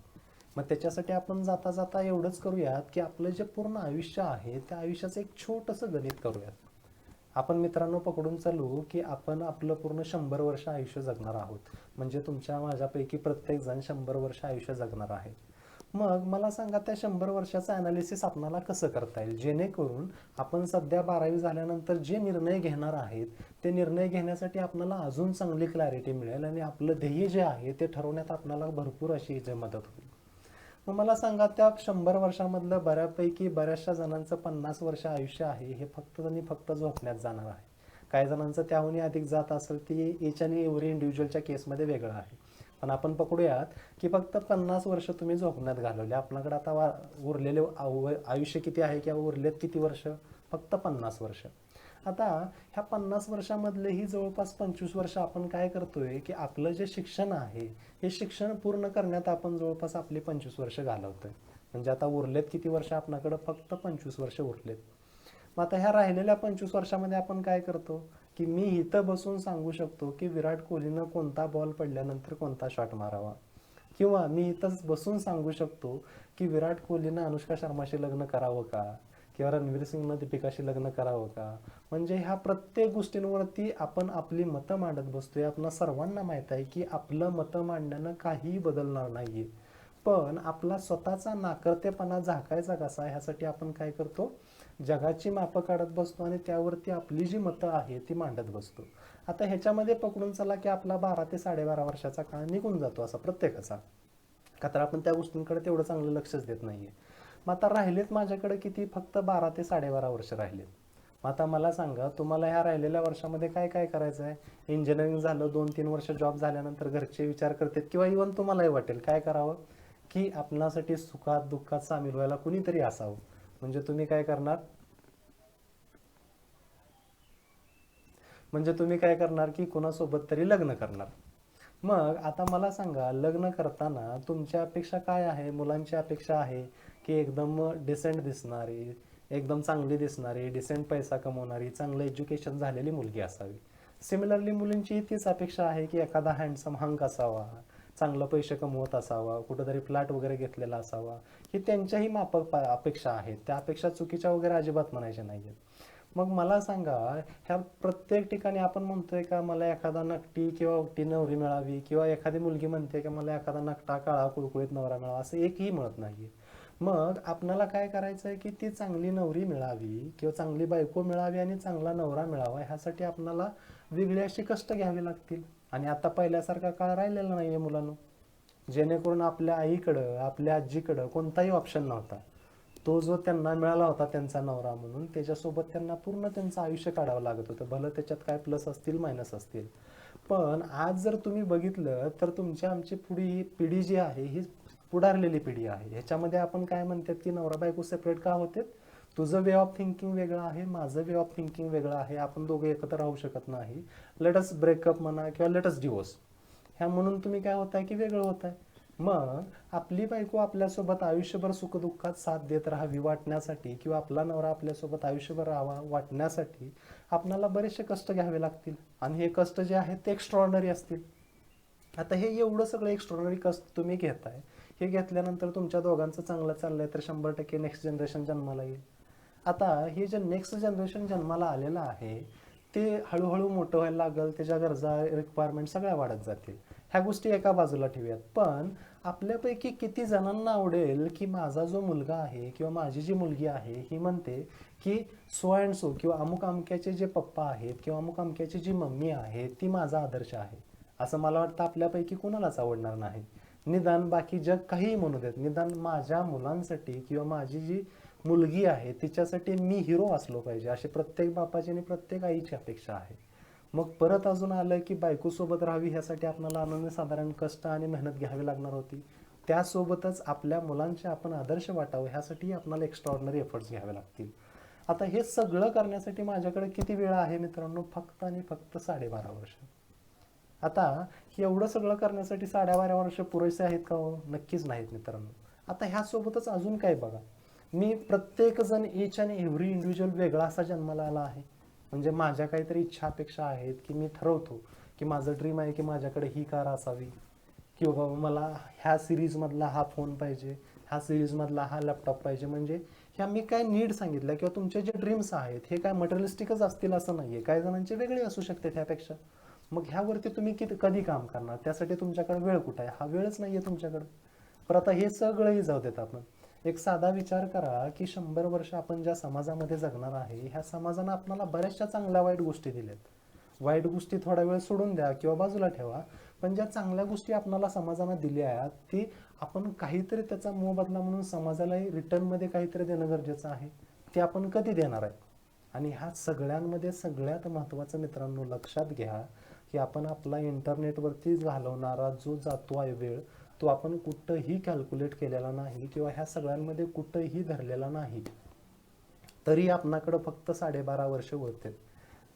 मग त्याच्यासाठी आपण जाता जाता एवढंच करूयात की आपलं जे पूर्ण आयुष्य आहे त्या आयुष्याचं एक छोटंसं गणित करूयात. आपण मित्रांनो पकडून चालू की आपण आपलं पूर्ण 100 वर्ष आयुष्य जगणार आहोत, म्हणजे तुमच्या माझ्यापैकी प्रत्येक जण 100 वर्ष आयुष्य जगणार आहे. मग मला सांगा त्या 100 वर्षाचं ॲनालिसिस आपल्याला कसं करता येईल जेणेकरून आपण सध्या 12वी झाल्यानंतर जे निर्णय घेणार आहेत ते निर्णय घेण्यासाठी आपल्याला अजून चांगली क्लॅरिटी मिळेल आणि आपलं ध्येय जे आहे ते ठरवण्यात आपल्याला भरपूर अशी मदत होईल. मग मला सांगा त्या 100 वर्षामधलं बऱ्याचशा जणांचं 50 वर्ष आयुष्य आहे हे फक्त आणि फक्त झोपण्यात जाणार आहे. काही जणांचं त्याहूनही अधिक जात असेल ती एच आणि एव्हरी इंडिव्हिज्युअलच्या केसमध्ये वेगळं आहे. पण आपण पकडूयात की फक्त 50 वर्ष तुम्ही झोपण्यात घालवले, आपल्याकडे आता उरलेले आयुष्य किती आहे किंवा उरलेत किती वर्ष, फक्त 50 वर्ष. आता ह्या 50 वर्षामधलेही जवळपास 25 वर्ष आपण काय करतोय की आपलं जे शिक्षण आहे हे शिक्षण पूर्ण करण्यात आपण जवळपास आपली 25 वर्ष घालवतोय. म्हणजे आता उरलेत किती वर्ष, आपल्याकडं फक्त 25 वर्ष उरलेत. मग आता ह्या राहिलेल्या 25 वर्षामध्ये आपण काय करतो की मी इथं बसून सांगू शकतो की विराट कोहलीनं कोणता बॉल पडल्यानंतर कोणता शॉट मारावा, किंवा मी इथंच बसून सांगू शकतो की विराट कोहलीनं अनुष्का शर्माशी लग्न करावं का, किंवा रणवीर सिंगनं दीपिकाशी लग्न करावं का. म्हणजे ह्या प्रत्येक गोष्टींवरती आपण आपली मतं मांडत बसतोय. आपल्या सर्वांना माहीत आहे की आपलं मतं मांडण्यानं काहीही बदलणार नाहीये, पण आपला स्वतःचा नाकर्तेपणा झाकायचा कसा ह्यासाठी आपण काय करतो, जगाची मापं काढत बसतो आणि त्यावरती आपली जी मतं आहे ती मांडत बसतो. आता ह्याच्यामध्ये पकडून चला की आपला 12 ते 12.5 वर्षाचा काळ निघून जातो असा प्रत्येकाचा, का तर आपण त्या गोष्टींकडे तेवढं चांगलं लक्षच देत नाहीये. मग आता राहिलेत माझ्याकडे किती, फक्त 12 ते 12.5 वर्ष राहिलेत. मग आता मला सांगा, तुम्हाला ह्या राहिलेल्या वर्षामध्ये काय काय करायचं आहे. इंजिनिअरिंग झालं, 2-3 वर्ष जॉब झाल्यानंतर घरचे विचार करतात, किंवा इव्हन तुम्हालाही वाटेल काय करावं, की आपणासाठी सुखात दुःखात सामील व्हायला कुणीतरी असावं. म्हणजे तुम्ही काय करणार, की कोणासोबत तरी लग्न करणार. मग आता मला सांगा, लग्न करताना तुमच्या अपेक्षा काय आहे, मुलांची अपेक्षा आहे की एकदम डिसेंट दिसणारी, एकदम चांगली दिसणारी, डिसेंट पैसा कमवणारी, चांगलं एज्युकेशन झालेली मुलगी असावी. सिमिलरली मुलींची तीच अपेक्षा आहे की एखादा हँडसम हंक असावा, चांगलं पैसे कमवत असावा, कुठंतरी फ्लॅट वगैरे घेतलेला असावा. ही त्यांच्याही माफक अपेक्षा आहेत, त्या अपेक्षा चुकीच्या वगैरे अजिबात म्हणायच्या नाही आहेत. मग मला सांगा, ह्या प्रत्येक ठिकाणी आपण म्हणतोय का मला एखादा नकटी किंवा उकटी नवरी मिळावी, किंवा एखादी मुलगी म्हणते की मला एखादा नकटा काळा कुळकुळीत नवरा मिळावा, असं एकही मिळत नाहीये. मग आपल्याला काय करायचं आहे की ती चांगली नवरी मिळावी किंवा चांगली बायको मिळावी आणि चांगला नवरा मिळावा, ह्यासाठी आपल्याला वेगळी अशी कष्ट घ्यावी लागतील. आणि आता पहिल्यासारखा काळ राहिलेला नाहीये मुलांनो, जेणेकरून आपल्या आईकडं आपल्या आजीकडं कोणताही ऑप्शन नव्हता. तो जो त्यांना मिळाला होता त्यांचा नवरा म्हणून, त्याच्यासोबत त्यांना पूर्ण त्यांचं आयुष्य काढावं लागत होतं, भलं त्याच्यात काय प्लस असतील मायनस असतील. पण आज जर तुम्ही बघितलं तर तुमच्या आमची पुढी पिढी जी आहे ही पुढारलेली पिढी आहे. ह्याच्यामध्ये आपण काय म्हणतात की नवरा बायको सेपरेट का होते, तुझं वे ऑफ थिंकिंग वेगळं आहे, माझं वे ऑफ थिंकिंग वेगळं आहे, आपण दोघे एकत्र राहू शकत नाही, लेटस ब्रेकअप म्हणा किंवा लेटस डिवोर्स. ह्या म्हणून तुम्ही काय होत आहे की वेगळं होत आहे. मग आपली बायको आपल्यासोबत आयुष्यभर सुखदुःखात साथ देत राहावी वाटण्यासाठी, किंवा आपला नवरा आपल्यासोबत आयुष्यभर राहावा वाटण्यासाठी आपल्याला बरेचसे कष्ट घ्यावे लागतील, आणि हे कष्ट जे आहेत ते एक्स्ट्रॉर्डनरी असतील. आता हे एवढं सगळं एक्स्ट्रॉर्डनरी कष्ट तुम्ही घेताय, हे घेतल्यानंतर तुमच्या दोघांचं चांगलं चाललंय तर 100% नेक्स्ट जनरेशन जन्माला येईल. आता हे जे नेक्स्ट जनरेशन जन्माला आलेलं आहे ते हळूहळू मोठं व्हायला लागेल, त्याच्या गरजा रिक्वायरमेंट सगळ्या वाढत जातील. ह्या गोष्टी एका बाजूला ठेवूयात, पण आपल्यापैकी किती जणांना आवडेल की माझा जो मुलगा आहे किंवा माझी जी मुलगी आहे ही म्हणते की सो अँड सो किंवा अमुक अमक्याचे जे पप्पा आहेत किंवा अमुक अमक्याची जी मम्मी आहे ती माझा आदर्श आहे. असं मला वाटतं आपल्यापैकी कोणालाच आवडणार नाही. निदान बाकी जग काहीही म्हणू देत, निदान माझ्या मुलांसाठी किंवा माझी जी मुलगी आहे तिच्यासाठी मी हिरो असलो पाहिजे, अशी प्रत्येक बापाची आणि प्रत्येक आईची अपेक्षा आहे. मग परत अजून आलं की बायकोसोबत राहावी, ह्यासाठी आपल्याला अनन्यसाधारण कष्ट आणि मेहनत घ्यावी लागणार होती. त्यासोबतच आपल्या मुलांचे आपण आदर्श वाटावं ह्यासाठी आपल्याला एक्स्ट्रॉर्डनरी एफर्ट्स घ्यावे लागतील. आता हे सगळं करण्यासाठी माझ्याकडे किती वेळ आहे मित्रांनो, फक्त आणि फक्त 12.5 वर्ष. आता एवढं सगळं करण्यासाठी 12.5 वर्ष पुरेसे आहेत का हो? नक्कीच नाहीत मित्रांनो. आता ह्यासोबतच अजून काय बघा, मी प्रत्येक जण ईच आणि एव्हरी इंडिव्हिज्युअल वेगळा असा जन्माला आला आहे. म्हणजे माझ्या काहीतरी इच्छा अपेक्षा आहेत की मी ठरवतो की माझं ड्रीम आहे की माझ्याकडे ही कार असावी, किंवा बाबा मला ह्या सिरीजमधला हा फोन पाहिजे, ह्या सिरीजमधला हा लॅपटॉप पाहिजे. म्हणजे ह्या मी काय नीड सांगितलं, किंवा तुमचे जे ड्रीम्स आहेत हे काय मटेरियलिस्टिकच असतील असं नाही आहे, काही जणांचे वेगळे असू शकते त्यापेक्षा. मग ह्यावरती तुम्ही कधी काम करणार, त्यासाठी तुमच्याकडे वेळ कुठं आहे, हा वेळच नाही आहे तुमच्याकडे. पण आता हे सगळंही जाऊ देत आपण एक साधा विचार करा की 100 वर्ष आपण ज्या समाजामध्ये जगणार आहे ह्या समाजानं आपल्याला बऱ्याचशा चांगल्या वाईट गोष्टी दिल्यात. वाईट गोष्टी थोडा वेळ सोडून द्या किंवा बाजूला ठेवा, पण ज्या चांगल्या गोष्टी आपल्याला समाजानं दिल्या आहेत ती आपण काहीतरी त्याचा मोबदला म्हणून समाजाला रिटर्नमध्ये काहीतरी देणं गरजेचं आहे. ते आपण कधी देणार आहे. आणि ह्या सगळ्यांमध्ये सगळ्यात महत्त्वाचं मित्रांनो लक्षात घ्या की आपण आपला इंटरनेटवरती घालवणारा जो जातो आहे वेळ, तो आपण कुठंही कॅल्क्युलेट केलेला नाही किंवा ह्या सगळ्यांमध्ये कुठंही धरलेला नाही, तरी आपणाकडं फक्त 12.5 वर्ष उरते.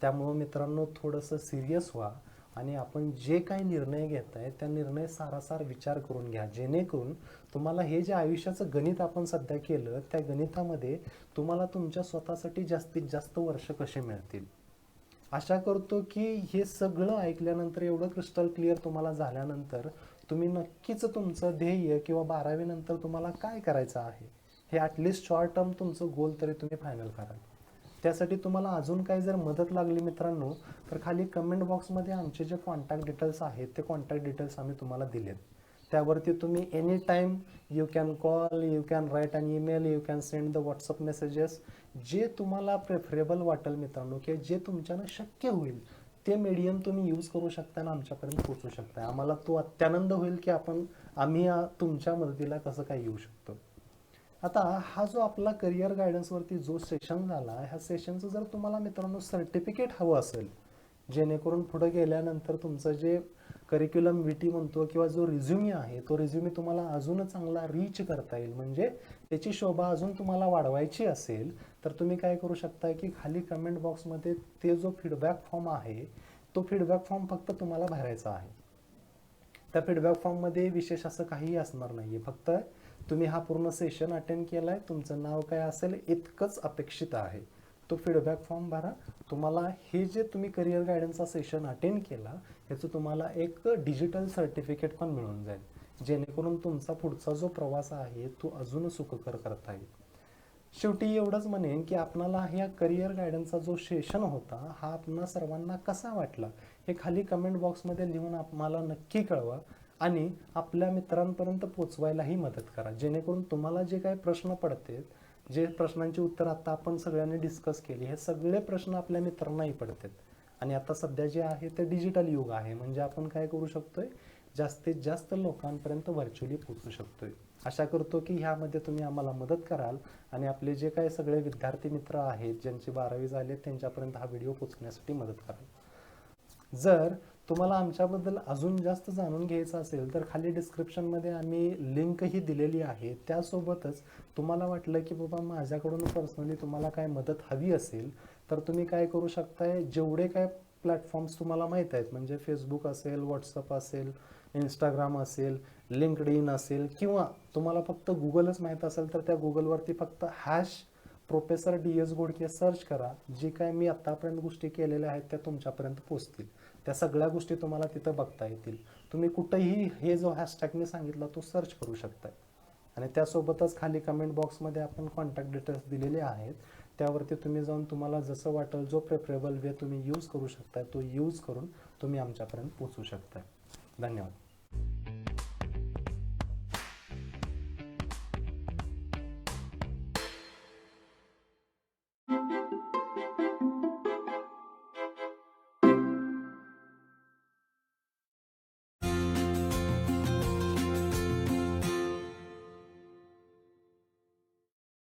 त्यामुळं मित्रांनो थोडंसं सिरियस व्हा आणि आपण जे काही निर्णय घेताय त्या निर्णय सारासार विचार करून घ्या, जेणेकरून तुम्हाला हे जे आयुष्याचं गणित आपण सध्या केलं त्या गणितामध्ये तुम्हाला तुमच्या स्वतःसाठी जास्तीत जास्त वर्ष कसे मिळतील. आशा करतो की हे सगळं ऐकल्यानंतर एवढं क्रिस्टल क्लिअर तुम्हाला झाल्यानंतर तुम्ही नक्कीच तुमचं ध्येय किंवा 12वी नंतर तुम्हाला काय करायचं आहे हे ॲटलिस्ट शॉर्ट टर्म तुमचं गोल तरी तुम्ही फायनल कराल. त्यासाठी तुम्हाला अजून काही जर मदत लागली मित्रांनो, तर खाली कमेंट बॉक्समध्ये आमचे जे कॉन्टॅक्ट डिटेल्स आहेत ते कॉन्टॅक्ट डिटेल्स आम्ही तुम्हाला दिलेत. त्यावरती तुम्ही any time you can call, you can write an email, you can send the WhatsApp messages. जे तुम्हाला प्रेफरेबल वाटेल मित्रांनो, की जे तुमच्यानं शक्य होईल ते मीडियम तुम्ही यूज करू शकता आणि आमच्यापर्यंत पोहोचू शकता. आम्हाला तो अत्यानंद होईल की आम्ही तुमच्या मदतीला कसं काय येऊ शकतो. आता हा जो आपला करिअर गायडन्सवरती जो सेशन झाला, ह्या सेशनचं जर तुम्हाला मित्रांनो सर्टिफिकेट हवं असेल, जेणेकरून पुढे गेल्यानंतर तुमचं जे करिक्युलम व्हिटी म्हणतो किंवा जो रिझ्युमी आहे तो रिझ्युमी तुम्हाला अजून चांगला रीच करता येईल, म्हणजे त्याची शोभा अजून तुम्हाला वाढवायची असेल, तर तुम्ही काय करू शकता की खाली कमेंट बॉक्समध्ये ते जो फीडबॅक फॉर्म आहे तो फीडबॅक फॉर्म फक्त तुम्हाला भरायचा आहे. त्या फीडबॅक फॉर्ममध्ये विशेष असं काहीही असणार नाही आहे, फक्त तुम्ही हा पूर्ण सेशन अटेंड केला आहे, तुमचं नाव काय असेल इतकंच अपेक्षित आहे. तो फीडबॅक फॉर्म भरा. तुम्हाला हे जे तुम्ही करिअर गायडन्सचा सेशन अटेंड केला ह्याचं तुम्हाला एक डिजिटल सर्टिफिकेट पण मिळून जाईल, जेणेकरून तुमचा पुढचा जो प्रवास आहे तो अजून सुखकर करता येईल. शेवटी एवढंच म्हणेन की आपणाला ह्या करिअर गायडन्सचा जो सेशन होता हा आपणा सर्वांना कसा वाटला हे खाली कमेंट बॉक्समध्ये लिहून आम्हाला नक्की कळवा आणि आपल्या मित्रांपर्यंत पोचवायलाही मदत करा, जेणेकरून तुम्हाला जे काही प्रश्न पडतात, जे प्रश्नांची उत्तर आता आपण सगळ्यांनी डिस्कस केली, हे सगळे प्रश्न आपल्या मित्रांनाही पडतात. आणि आता सध्या जे आहे ते डिजिटल युग आहे, म्हणजे आपण काय करू शकतोय, जास्तीत जास्त लोकांपर्यंत व्हर्च्युअली पोहोचू शकतोय. आशा करतो की ह्यामध्ये तुम्ही आम्हाला मदत कराल आणि आपले जे काही सगळे विद्यार्थी मित्र आहेत ज्यांची 12वी झाले त्यांच्यापर्यंत हा व्हिडिओ पोहोचण्यासाठी मदत कराल. जर तुम्हाला आमच्याबद्दल अजून जास्त जाणून घ्यायचं असेल तर खाली डिस्क्रिप्शनमध्ये आम्ही लिंकही दिलेली आहे. त्यासोबतच तुम्हाला वाटलं की बाबा माझ्याकडून पर्सनली तुम्हाला काय मदत हवी असेल तर तुम्ही काय करू शकताय, जेवढे काय प्लॅटफॉर्म्स तुम्हाला माहीत आहेत, म्हणजे फेसबुक असेल, व्हॉट्सअप असेल, इंस्टाग्राम असेल, लिंक्डइन असेल, किंवा तुम्हाला फक्त गुगलच माहीत असेल तर त्या गुगलवरती फक्त प्रोफेसर DS घोडके सर्च करा. जे काय मी आतापर्यंत गोष्टी केलेल्या आहेत त्या तुमच्यापर्यंत पोहोचतील. त्या सगळ्या गोष्टी तुम्हाला तिथं बघता येतील. तुम्ही कुठेही हे जो हॅशटॅग मी सांगितला तो सर्च करू शकता. आणि त्यासोबतच खाली कमेंट बॉक्समध्ये आपण कॉन्टॅक्ट डिटेल्स दिलेले आहेत, त्यावरती तुम्ही जाऊन तुम्हाला जसं वाटेल जो प्रेफरेबल वे तुम्ही यूज करू शकता तो यूज करून तुम्ही आमच्यापर्यंत पोहोचू शकता. धन्यवाद.